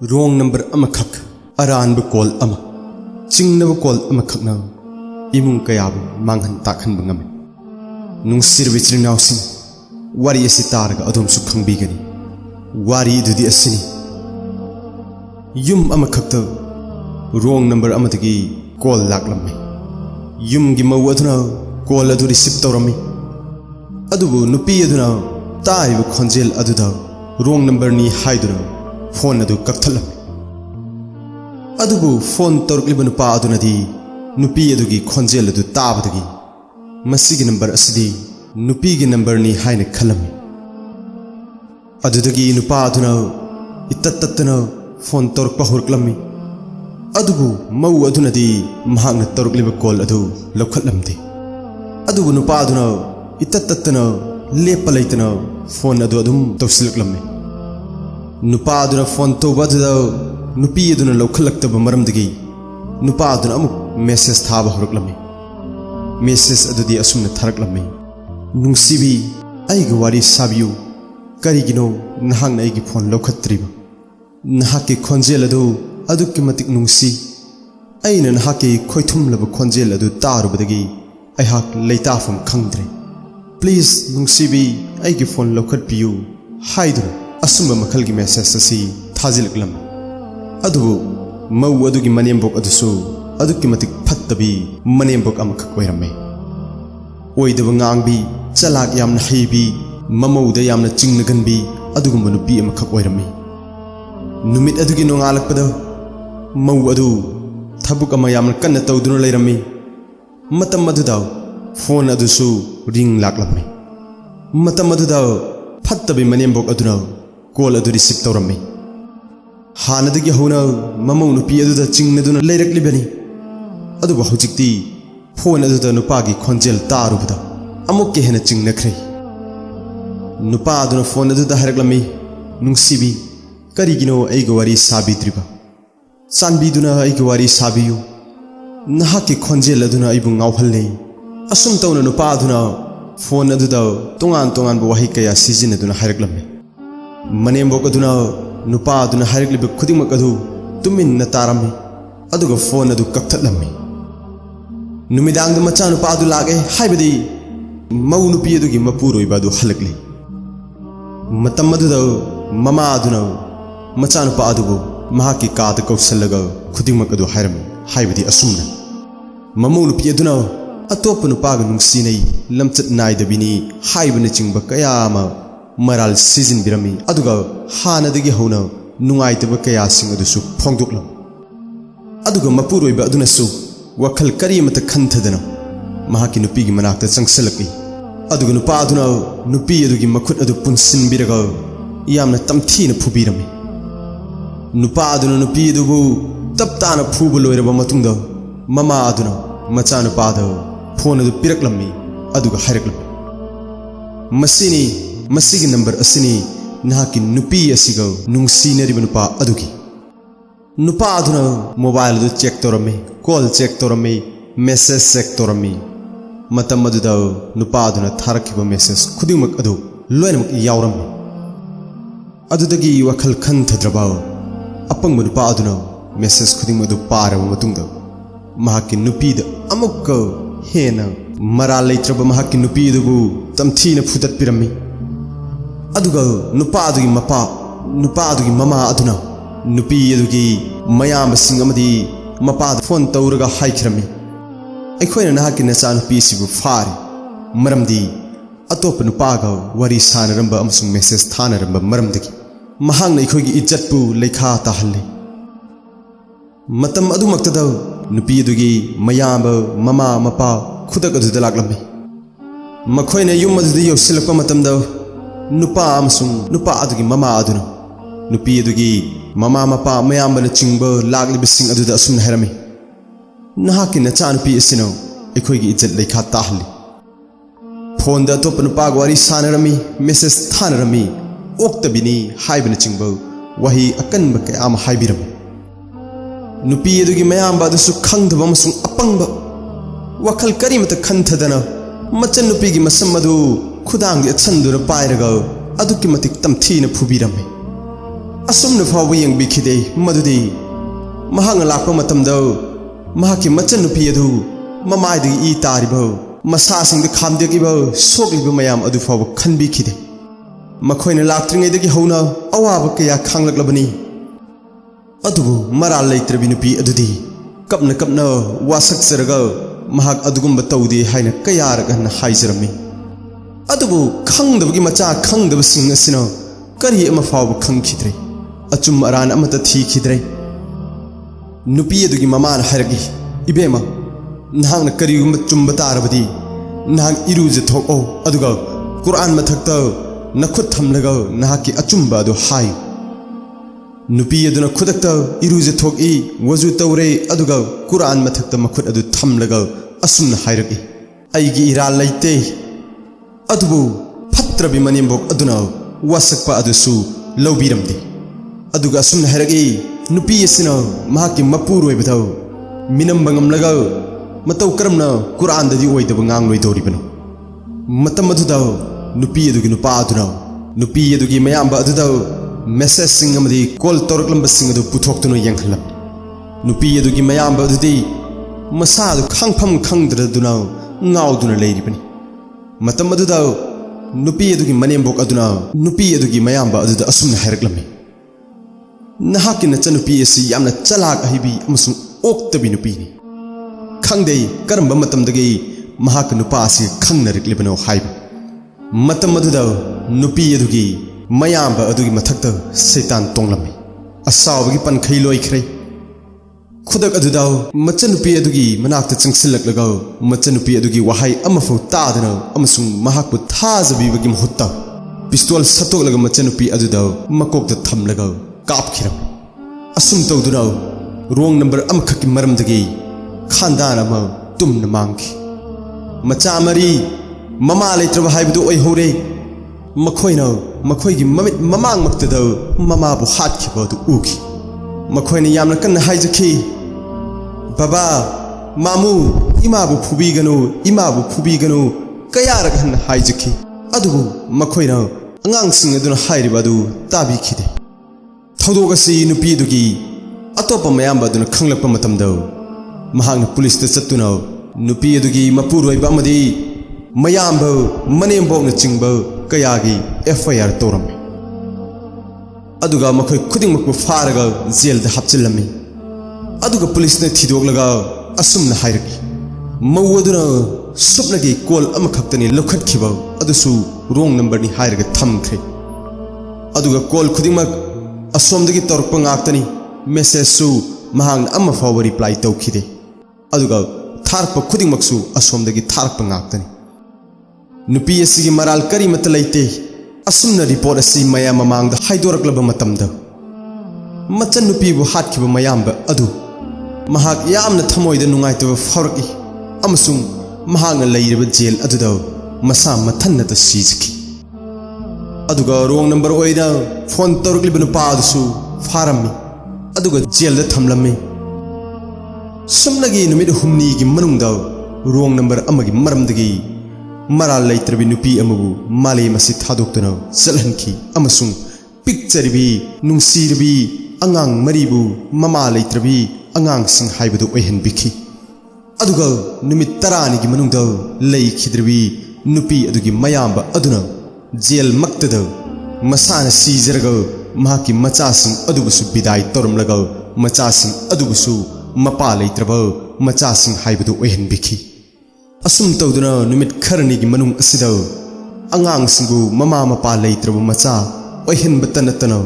Wrong number अमखक अरानब call अमा चिंगनब call अमखकना इमुंग कयाबु मांगहन ताखनब ngame नुंगसिर विचरिनावसिन वारी असि तारगा अदोमसु खंगबिगनी वारी दुदि असनि युम अमखकत रोंग नंबर अमदगी कॉल लाक्लम्मे युमगी मौ अदुना कॉल अदु रिसीव तौरम्मी अदुबु नुपी अदुना ताइबु खोंजेल अदुदा रोंग नंबर नि हाइदुना फोन अदु कक्थलम्मे अदुबु फोन तौरक्लिब नुपा अदुनदी नुपी अदुगी खोंजेल अदु ताबदगी मसिगी नंबर असदी नुपीगी नंबर नि हाइने खलम्मे अदुदगी नुपा अदुना इत्तत्तना फोन तौरक्पा होरक्लम्मी अदुबु मौ अदुनदी महांगना तौरक्लिब कॉल अदु लौखलम्दे अदुबु नुपा अदुना इत्तत्तना लेप्पा लैतना फोन अदु अदुम तौसिलक्लम्मे नुपा अदुना फोन तौबदुदा नुपी अदुना लौखलक्तबा मरमदगी नुपा अदुना अमुक मेसेज थाबा होरक्लम्मे मेसेज अदुदी असुमना थारक्लम्मे नुंगसिबी आइगा वारी साबियु करिगिनो नहांगना आइगी फोन लौखत्रिबा नहाके खोंजेल अदु अदुक्कि मतिक नुंगसी अइना नहाके खोइथुमलबा खोंजेल अदु तारुबदगी अइहाक लैताफम खंगद्रे प्लीज नुंगसिबी आइगी फोन लौखत्पियु हाइदुना असुंबा मखलगी मेसेज असी थाजिलक्लम अदुबु मौ अदुगी मनेम्बोक अदुसु अदुक्कि मतिक फत्तबी मनेम्बोक अमखक ओइरम्मे ओइदबा ngang चलाक यामना हैबी ममौदा यामना चिंगनगनबी अदुगुंबा नुपी अमखक ओइरम्मे नुमित अदुगी नोंगालकपदा मौ अदु थबुक अमा यामना कन्ना तौदुना लैरम्मी मतम अदुदा फोन अदुसु रिंग लाक्लम्मे मतम अदुदा फत्तबी मनेम्बोक अदुना कॉल अदु रिसीव तौरम्मे हानदगी हौना ममौ नुपी अदुदा चिंगनदुना लैरक्लिबनी अदुबु हौजिक्ति फोन अदुदा नुपागी खोंजेल तारुबदा अमुक्के हेना चिंगनख्रे नुपा अदुना फोन अदुदा हारक्लम्मी नुंगसिबी करिगिनो आइगा वारी साबिद्रिबा चानबिदुना आइगा वारी साबियु नहाके खोंजेल अदुना आइबु ngawhalle असुम तौना नुपा अदुना फोन अदुदा तोंगान तोंगान वही कया सिजिनदुना हारक्लम्मे मनेम्बोक अदुना नुपा अदुना हारक्लिब खुदिमक अदु तुमिन्ना तारम्मे अदुगा फोन अदु कक्थलम्मे नुमिदांग मचा नुपा अदु लागे हाइबदी मौ नुपी अदुगी मपुरोइबा अदु हलक्ले मतम अदुदा ममा अदुना मचा नुपा अदुबु महाकी काद कौसलगा खुदिमक अदु हारम्मे हाइबदी असुमना ममौ नुपी अदुना अतोप नुपागा नुंगसिनै लमचत नाइदबिनी हाइबना चिंबा कयामा मराल सीजन बिरमी अदुगा हानदगी हौना नुंगाइतबा कयासिंग अदुसु फोंदोक्लम अदुगा मपुरोइबा अदुनसु वखल करिमत खंथदना महाकी नुपीगी मनाक्ता चंगसलकि अदुगा नुपा अदुना नुपी अदुगी मखुत अदु पुनसिनबिरगा यामना तमथीना फुबिरमी नुपा अदुना नुपी अदुबु तपताना फुबा लोइरबा मतुंगदा ममा अदुना मचा नुपादा फोन अदु पिरक्लम्मी अदुगा हारक्लम्मी मसिनी मसिगी नंबर असनी नहाकी नुपी असिगा नुंगसिनरिबा नुपा अदुगी नुपा अदुना मोबाइल अदु चेक तौरम्मे कॉल चेक तौरम्मे मेसेज चेक तौरम्मी मतम अदुदा नुपा अदुना थारखिबा मेसेज खुदिमक अदु लोइनमक यावरम्मे अदुदगी वखल खंथद्रबा अपंग नुपा अदुना मेसेज खुदिमक अदु पारबा मतुंगदा महाकी नुपीदा अमुक हेना मरा लैत्रबा महाकी नुपी अदुबु तमथीना फुदत्पिरम्मी अदुगा नुपा अदुगी मपा नुपा अदुगी ममा अदुना नुपी अदुगी मयामसिंग अमदी मपा फोन तौरगा हाइखरम्मी अखोइना नहाकी नचा नुपी सिबु फारे मरमदी अतोप नुपागा वारी सानरम्बा अमसुंग मेसेज थानरम्बा मरमदगी महांगना अखोइगी इज्जतपु लैखा ताहल्ले मतम अदुमक्तदा नुपी अदुगी मयाम mama Mopa खुदक अदुदा लाक्लम्मे मखोइना yum अदुदा यौसिलक्पा मतमदा नुपा अमसुंग नुपा अदुगी mama अदुना नुपी अदुगी mama Mopa मयामबना चिंबा लाक्लिबसिंग अदुदा असुमना हारम्मे नहाकी नचा नुपी असिना अखोइगी इज्जत लैखा ताहल्ले फोनदा अतोप नुपागा वारी सानरम्मी मेसेज थानरम्मी ओक्तबिनी हाइबना चिंबा वही अकनबा कयाम हाइबिरम्मे नुपी अदुगी मयामबा अदुसु खंगदबा अमसुंग अपंगबा वखल करिमत खंथदना मचन नुपीगी मसम अदु खुदांगी अछंदुना पाइरगा अदुक्कि मतिक तमथीना फुबिरम्मे असुमन फाव यंगबिखिदे मदुदी महांग लाकपा मतमदा महाकी मचन नुपी अदु ममायदि ई तारिबो मसासिंग द खामदेगिबो सोगलिबो मयाम अदु फाव खनबिखिदे मखोयना लाक्त्रिङैदगि हौना अवाब कया खांलक्लबनी अदुबु मराल लैत्रबि नुपी अदुदी कपना कपना वासक्सरगा महाक अदुगुम्ब तौदे हायना कयारक हन हाइजरमी अदुबु खंगदबगी मचा खंगदबसिंग असिना करी अमा फाव खंगखिद्रे अचुम अरान अमत थीखिद्रे नुपी अदुगी ममान हायरगी इबेमा नहांगना करीगुम्ब चुम्ब तारबदी नहांग इरुजे थोको अदुगा कुरान मथक्ता नखुद थमलगा नहाकी अचुम्ब अदु हाय नुपी अदुना खुदक्ता इरुजे थोकी वजु तौरे अदुगा कुरान मथक्ता मखुद अदु थमलगा असुमना हायरगी अईगी इराल लैते अदुबु फत्रबि मनिमबोक अदुना वासक्पा अदुसु लौबिरमदे अदुगा असुमना हायरगी नुपी असिना महाकी मपुरोइबदौ मिनम्ब ngamlaga matau karamna Quran dadi oidaba ngangloi doribano matam aduda nupi adugi nupa aduna nupi adugi mayamba aduda message sing amadi call torklamba sing adu puthoktuno yangkhalam nupi adugi mayamba adudi masa adu khangpham khangdra duna ngauduna leiribani matam aduda nupi adugi manembok aduna nupi adugi mayamba aduda asumna hairaklammi nahaki nachanupi asi yamna chalak ahibi amasung oktabi nupini khangdei karamba matamdagi mahak nupa asi khangnariklibano haiba matam aduda nupi adugi mayamba adugi mathakta seitan tonglammi asawagi pankhai loikhre khudak aduda machanupi adugi manakta chingsillaklaga machanupi adugi wahai amafo tadana amasung mahakpu thajabibagi mahutta pistol satolaga machanupi aduda makokta thamlaga kapkhiram asum tawduna wrong number amkhaki maramdagi khandana ma tumna mangki macha mari mama leitraba haibudu oi hore makhoina makhoigi mamit mamang maktada mama bu hatkhiba du uki makhoina yamna kanna haijaki baba mamu ima bu phubiganu kayarak han haijaki adubu makhoina angang sing aduna hairiba du tabi khide thodogasi nupi dugi atopa mayamba aduna khanglakpa matamda mahang police ta chattuna nupi adugi mapuroiba amadi mayamba manembok na chingba kayagi FIR toram aduga makhoi khudingmakpu faraga jail da hapchilami aduga police na thidoglaga asumna hairaki mawduna supnagi call amakhaktani lokhatkhiba adusu wrong number ni hairaga thamkhre aduga call khudingmak asomdagi torpa ngaktani message su mahang amma fawa reply tawkhide aduga tharpa khudingmaksu asomdagi tharpa ngaktani nupi asigi maral kari matalaite asumna report asi maya mamangda haidoraklaba matamda machan nupi bu hatkhiba mayamba adu mahak yamna thamoida nungaitaba fauraki amasung mahang leiriba jail aduda masa mathanna ta sijki aduga wrong number oida phone torukliba nupa adusu farami aduga jail da thamlami sumnagi numid humni gi manungda wrong number amagi maramdagi maral leitrabi nupi amabu male masi thadoktuna salhanki amasung picture nungsirbi angang maribu mama leitrabi angang sing haibadu oihan bikhi aduga numit tarani gi manungda leikhidribi nupi adugi mayamba aduna jail maktada masana sizarga mahaki machasing adubusu bidai torumlaga machasing adubusu mapa leitraba machasing haibadu oihan bikhi asum tawduna numit kharni gi manung asida angang singu mama mapa leitraba macha oihan batanatana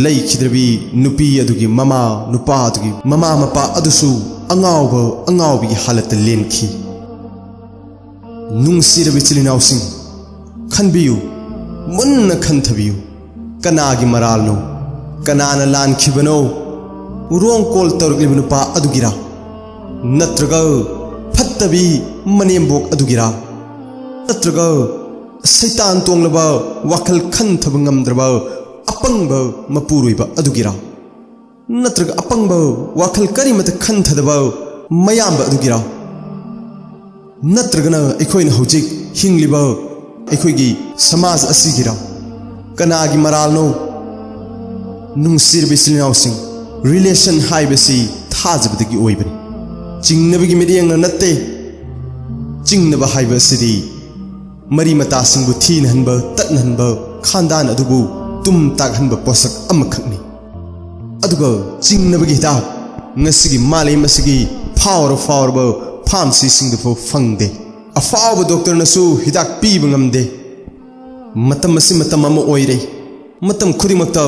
leikhidribi nupi adugi mama nupa adugi mama mapa adusu angawbi halat lenkhi nungsirabi chilinaw sing khanbiyu munna khanthabiyu kanagi maralno kanana lankhibano wrong call torglibnu pa adugira natraga phattabi manembok adugira natraga saitan tonglaba wakhal khanthaba ngamdraba apangba mapuruiba adugira natraga apangba wakhal karimata khanthadaba mayamba adugira natragana ekhoina hojik hingliba ekhoigi samaj asigira kanagi maralno नुंसिरबा इचिल-इनाउसिंग relation हाइबसी थाजबदगी ओइबनि चिंगनबगी मिडियंग नत्ते चिंगनबा हाइबसिदी मरी मतासिंगबु थीनहनबा तत्नहनबा खानदान अदुबु तुम तागहनबा पोसक अमखकनि अदुगा चिंगनबगी हिदाक ngasiगी मालेम असिगी फावरबा फार्मेसी सिंगदफो फंगदे अफावबा डॉक्टर नसु हिदाक पीबा ngamde मतम असि मतम अमा ओइरे मतम खुदिमक्ता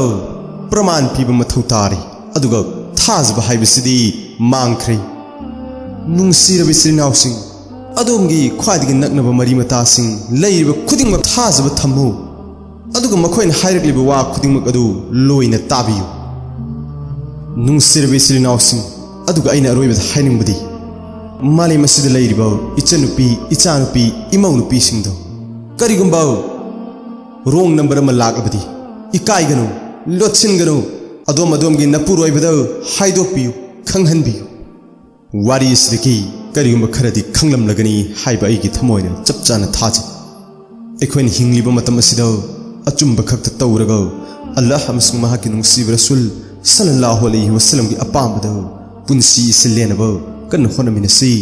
प्रमाण पीबा मथौ तारे अदुगा थाजबा हाइबसिदी मांगख्रे नुंसिरबा इचिल-इनाउसिंग अदोमगी ख्वाइदगी नक्नबा मरी मतासिंग लैरिबा खुदिमक थाजबा थम्मु अदुगा मखोइन हाइरक्लिबा वा खुदिमक अदु लोइना ताबियु नुंसिरबा इचिल-इनाउसिंग अदुगा अइना अरोइबदा हाइनिंगबदी मालेम असिदा लैरिबा इचनुपी इचानुपी इमौनुपी सिंगदो करिगुंबा रोंग नंबर अमा लाकबदी इकाइगनु लोटसिनगनु अदोम अदोमगी नपुरोइबदा हाइदोकपियु खंगहनबियु वारी सिदगी करिगुंबा खरदी खंगलमलगनी हाइबा अइगी थमोइना चपचाना थाजे एखोइन हिंगलिबा मतम असिदा अचुंबा खक्ता तौरगा अल्लाह अमसुंग महाकी नुंसिबा रसूल सल्लल्लाहु अलैहि वसल्लम की अपामबदा पुंसी सिलेनबा कन्न होनमिनसी।